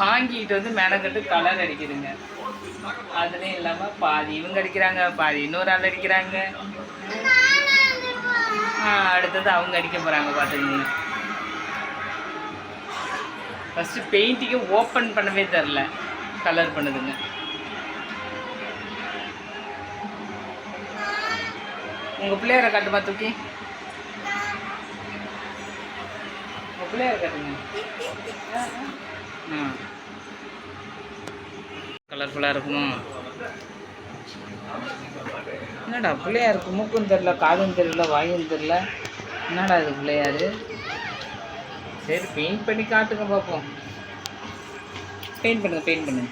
வாங்கிட்டு வந்து மெனக்கட்டு கலர் அடிக்குதுங்க. அதுலேயும் இல்லாமல் பாதி இவங்க அடிக்கிறாங்க, பாதி இன்னொரு ஆள் அடிக்கிறாங்க. அடுத்தது அவங்க அடிக்க போகிறாங்க பார்த்துக்கிங்க. ஃபஸ்ட்டு பெயிண்டிங்கை ஓப்பன் பண்ணவே தெரில, கலர் பண்ணுதுங்க. உங்கள் பிள்ளையாரை காட்டுமா தூக்கி, உங்கள் பிள்ளையாரை காட்டுங்க. கலர்ஃபுல்லாக இருக்குமா? என்னடா பிள்ளையாருக்கு மூக்கும் தெரில, காதும் தெரியல, வாயும் தெரில, என்னடா இது பிள்ளையாரு? சரி பெயிண்ட் பண்ணி காட்டுங்க பார்ப்போம். பெயிண்ட் பண்ணுங்க, பெயிண்ட் பண்ணுங்க.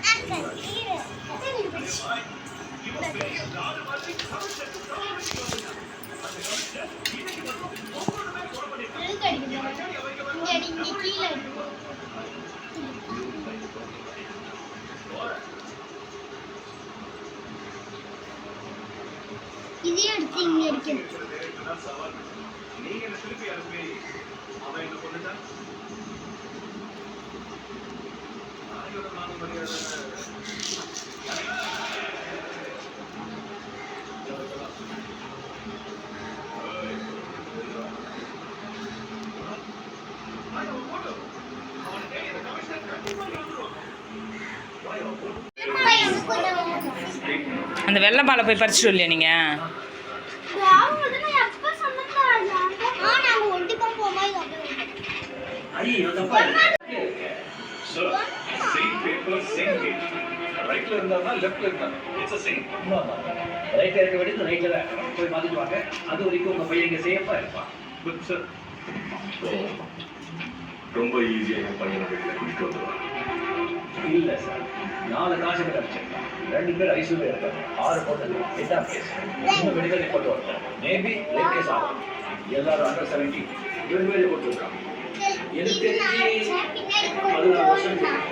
இதே எடுத்து இங்க அடிக்கணும். அந்த வெள்ளை பாலை போய் பறிச்சுட்டு இல்லையா நீங்கள்? ரைட்ல இருந்தா லெஃப்ட்ல இருந்தா இட்ஸ் சேம். ரைட்ல இருக்க வேண்டியது ரைட்ல தான் போய் பார்த்துட்டு வாங்க. அது வரைக்கும் உங்க பையன் இங்க சேஃபா இருப்பான். Good sir. ரொம்ப ஈஸியா என் பையனை வெளியில கூட்டிட்டு வந்துடுவான். இல்ல சார், 4 காசு கிட்ட அடிச்சிருக்கான். 2 பேர் ஐசியூல இருக்காங்க. 6 பொண்ணு 8ஆம் கேஸ். இன்னும் மெடிக்கல் ரிப்போர்ட் வரல. மேபி லேட் கேஸ் ஆகும். எல்லாரும் அண்டர் 70. 2 பேர் கொடுத்துருக்காங்க. எனக்கு தெரிஞ்சு 14 வருஷம் நான்